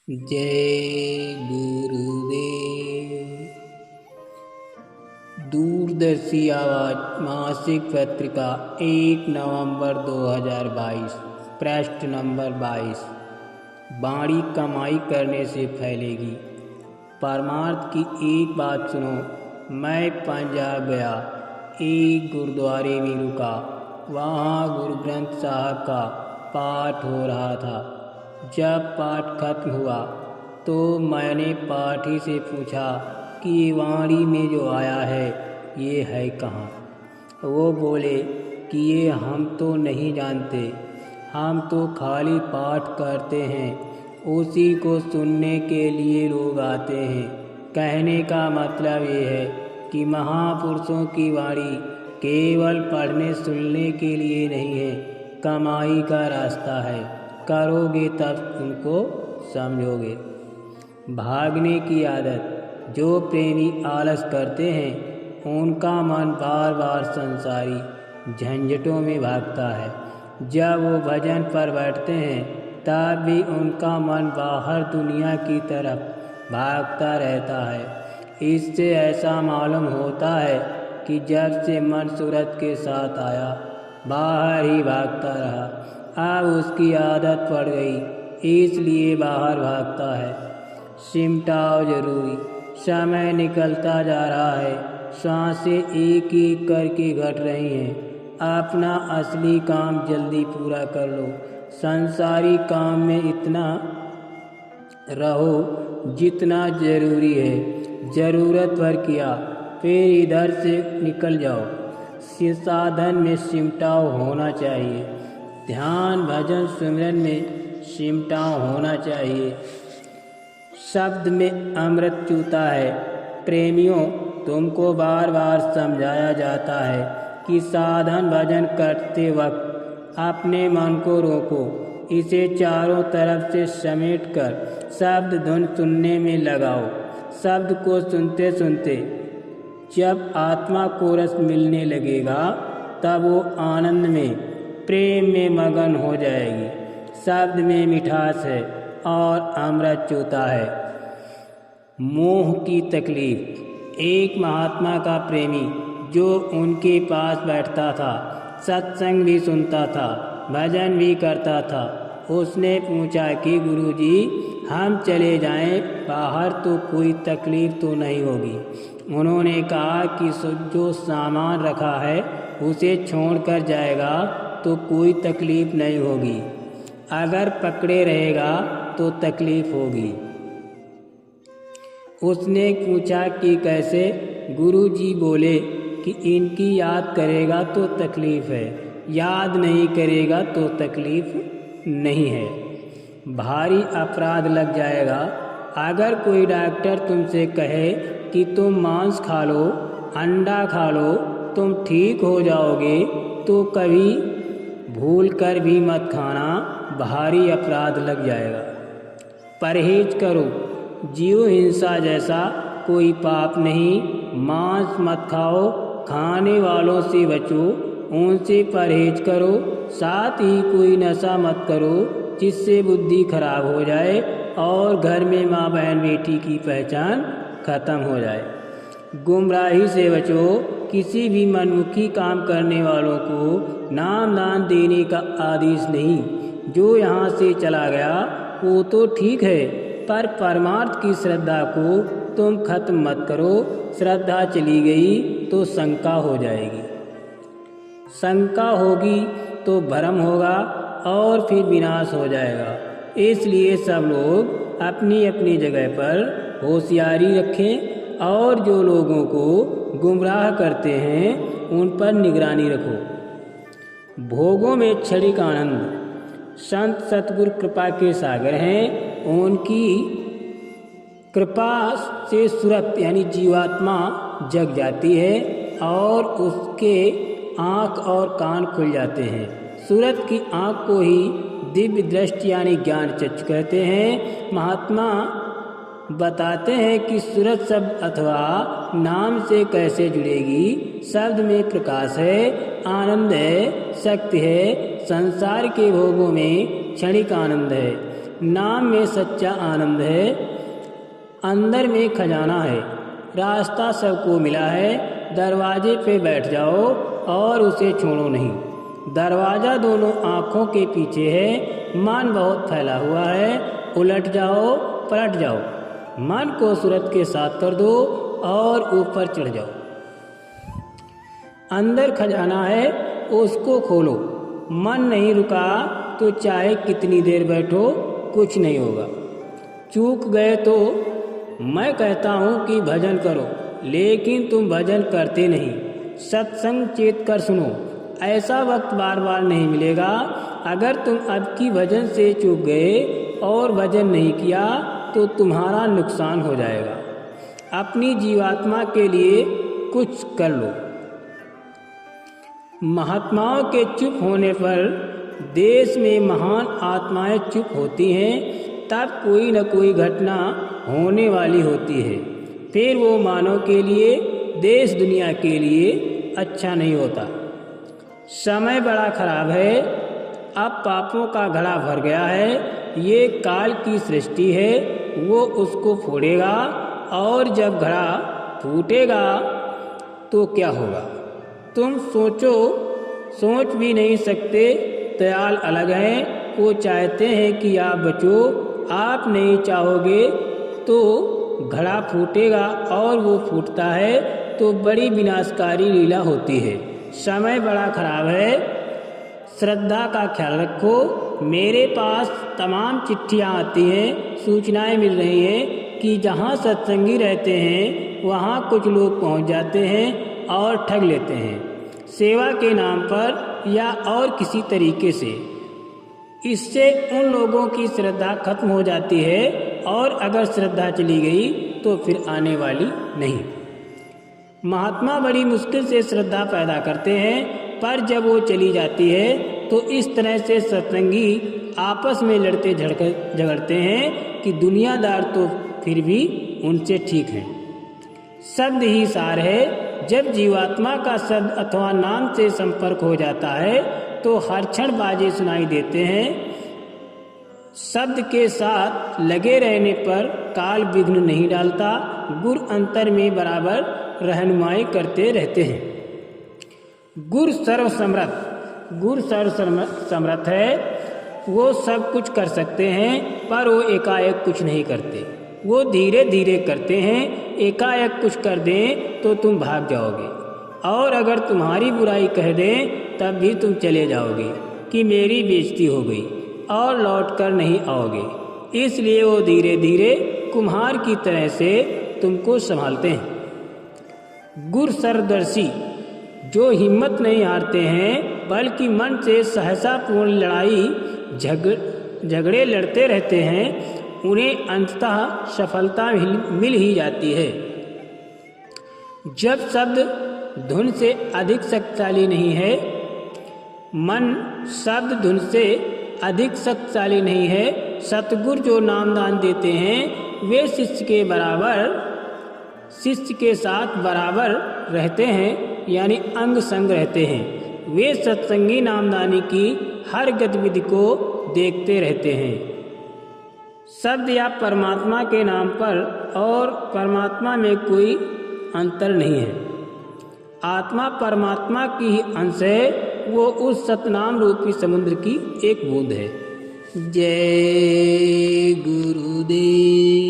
जय गुरुदेव। दूरदर्शी आवाज मासिक पत्रिका 1 नवंबर 2022, पृष्ठ नंबर 22। बाणी कमाई करने से फैलेगी। परमार्थ की एक बात सुनो। मैं पंजाब गया, एक गुरुद्वारे में रुका। वहाँ गुरु ग्रंथ साहब का पाठ हो रहा था। जब पाठ खत्म हुआ तो मैंने पाठी से पूछा कि ये वाणी में जो आया है ये है कहाँ। वो बोले कि ये हम तो नहीं जानते, हम तो खाली पाठ करते हैं, उसी को सुनने के लिए लोग आते हैं। कहने का मतलब ये है कि महापुरुषों की वाणी केवल पढ़ने सुनने के लिए नहीं है, कमाई का रास्ता है। करोगे तब उनको समझोगे। भागने की आदत, जो प्रेमी आलस करते हैं उनका मन बार बार संसारी झंझटों में भागता है। जब वो भजन पर बैठते हैं तब भी उनका मन बाहर दुनिया की तरफ भागता रहता है। इससे ऐसा मालूम होता है कि जब से मन सूरत के साथ आया बाहर ही भागता रहा। अब उसकी आदत पड़ गई, इसलिए बाहर भागता है। सिमटाओ जरूरी। समय निकलता जा रहा है, सांसें एक एक करके घट रही हैं। अपना असली काम जल्दी पूरा कर लो। संसारी काम में इतना रहो जितना जरूरी है। जरूरत भर किया फिर इधर से निकल जाओ। साधन में सिमटाव होना चाहिए। ध्यान भजन सुमिरन में सिमटाव होना चाहिए। शब्द में अमृत चूता है। प्रेमियों, तुमको बार बार समझाया जाता है कि साधन भजन करते वक्त अपने मन को रोको, इसे चारों तरफ से समेट कर शब्द धुन सुनने में लगाओ। शब्द को सुनते सुनते जब आत्मा को रस मिलने लगेगा तब वो आनंद में प्रेम में मगन हो जाएगी। शब्द में मिठास है और अमृत चूता है। मोह की तकलीफ। एक महात्मा का प्रेमी जो उनके पास बैठता था, सत्संग भी सुनता था, भजन भी करता था, उसने पूछा कि गुरुजी हम चले जाएं बाहर तो कोई तकलीफ तो नहीं होगी। उन्होंने कहा कि जो सामान रखा है उसे छोड़कर जाएगा तो कोई तकलीफ नहीं होगी, अगर पकड़े रहेगा तो तकलीफ होगी। उसने पूछा कि कैसे। गुरुजी बोले कि इनकी याद करेगा तो तकलीफ है, याद नहीं करेगा तो तकलीफ नहीं है। भारी अपराध लग जाएगा। अगर कोई डॉक्टर तुमसे कहे कि तुम मांस खा लो, अंडा खा लो, तुम ठीक हो जाओगे, तो कभी भूल कर भी मत खाना, भारी अपराध लग जाएगा। परहेज करो। जीव हिंसा जैसा कोई पाप नहीं। मांस मत खाओ, खाने वालों से बचो, उनसे परहेज करो। साथ ही कोई नशा मत करो जिससे बुद्धि खराब हो जाए और घर में माँ बहन बेटी की पहचान खत्म हो जाए। गुमराही से बचो। किसी भी मनमुखी काम करने वालों को नाम दान देने का आदेश नहीं। जो यहाँ से चला गया वो तो ठीक है, पर परमार्थ की श्रद्धा को तुम खत्म मत करो। श्रद्धा चली गई तो शंका हो जाएगी, शंका होगी तो भ्रम होगा और फिर विनाश हो जाएगा। इसलिए सब लोग अपनी अपनी जगह पर होशियारी रखें और जो लोगों को गुमराह करते हैं उन पर निगरानी रखो। भोगों में क्षणिक आनंद। संत सतगुरु कृपा के सागर हैं। उनकी कृपा से सूरत यानी जीवात्मा जग जाती है और उसके आँख और कान खुल जाते हैं। सूरत की आँख को ही दिव्य दृष्टि यानी ज्ञान चक्षु कहते हैं। महात्मा बताते हैं कि सूरत शब्द अथवा नाम से कैसे जुड़ेगी। शब्द में प्रकाश है, आनंद है, शक्ति है। संसार के भोगों में क्षणिक आनंद है। नाम में सच्चा आनंद है, अंदर में खजाना है, रास्ता सबको मिला है, दरवाजे पे बैठ जाओ और उसे छोड़ो नहीं। दरवाज़ा दोनों आँखों के पीछे है, मन बहुत फैला हुआ है, उलट जाओ पलट जाओ, मन को सूरत के साथ कर दो और ऊपर चढ़ जाओ। अंदर खजाना है, उसको खोलो, मन नहीं रुका तो चाहे कितनी देर बैठो कुछ नहीं होगा। चूक गए तो मैं कहता हूँ कि भजन करो, लेकिन तुम भजन करते नहीं। सत्संग चेत कर सुनो, ऐसा वक्त बार बार नहीं मिलेगा। अगर तुम अब की भजन से चूक गए और भजन नहीं किया तो तुम्हारा नुकसान हो जाएगा। अपनी जीवात्मा के लिए कुछ कर लो। महात्माओं के चुप होने पर देश में महान आत्माएं चुप होती हैं, तब कोई न कोई घटना होने वाली होती है। फिर वो मानव के लिए, देश दुनिया के लिए अच्छा नहीं होता। समय बड़ा खराब है, अब पापों का घड़ा भर गया है। ये काल की सृष्टि है, वो उसको फोड़ेगा और जब घड़ा फूटेगा तो क्या होगा तुम सोच भी नहीं सकते। दयाल अलग हैं, वो चाहते हैं कि आप बचो, आप नहीं चाहोगे तो घड़ा फूटेगा और वो फूटता है तो बड़ी विनाशकारी लीला होती है। समय बड़ा खराब है, श्रद्धा का ख्याल रखो। मेरे पास तमाम चिट्ठियाँ आती हैं, सूचनाएं मिल रही हैं कि जहाँ सत्संगी रहते हैं वहाँ कुछ लोग पहुँच जाते हैं और ठग लेते हैं, सेवा के नाम पर या और किसी तरीके से। इससे उन लोगों की श्रद्धा खत्म हो जाती है और अगर श्रद्धा चली गई तो फिर आने वाली नहीं। महात्मा बड़ी मुश्किल से श्रद्धा पैदा करते हैं, पर जब वो चली जाती है तो इस तरह से सत्संगी आपस में लड़ते झगड़ते हैं कि दुनियादार तो फिर भी उनसे ठीक हैं। शब्द ही सार है। जब जीवात्मा का शब्द अथवा नाम से संपर्क हो जाता है तो हर क्षण बाजे सुनाई देते हैं। शब्द के साथ लगे रहने पर काल विघ्न नहीं डालता। गुरु अंतर में बराबर रहनुमाई करते रहते हैं। गुरु सर्वसमर्थ है, वो सब कुछ कर सकते हैं, पर वो एकाएक कुछ नहीं करते, वो धीरे धीरे करते हैं। एकाएक कुछ कर दें तो तुम भाग जाओगे, और अगर तुम्हारी बुराई कह दें तब भी तुम चले जाओगे कि मेरी बेइज्जती हो गई और लौट कर नहीं आओगे। इसलिए वो धीरे धीरे कुम्हार की तरह से तुमको संभालते हैं। गुरु सर्वदर्शी, जो हिम्मत नहीं हारते हैं बल्कि मन से सहसा पूर्ण लड़ाई झगड़े लड़ते रहते हैं, उन्हें अंततः सफलता मिल ही जाती है। जब शब्द धुन से अधिक शक्तिशाली नहीं है, मन शब्द धुन से अधिक शक्तिशाली नहीं है। सतगुरु जो नामदान देते हैं वे शिष्य के साथ बराबर रहते हैं, यानी अंग संग रहते हैं। वे सत्संगी नामदानी की हर गतिविधि को देखते रहते हैं। शब्द या परमात्मा के नाम पर और परमात्मा में कोई अंतर नहीं है। आत्मा परमात्मा की ही अंश है, वो उस सतनाम रूपी समुद्र की एक बूंद है। जय गुरुदेव।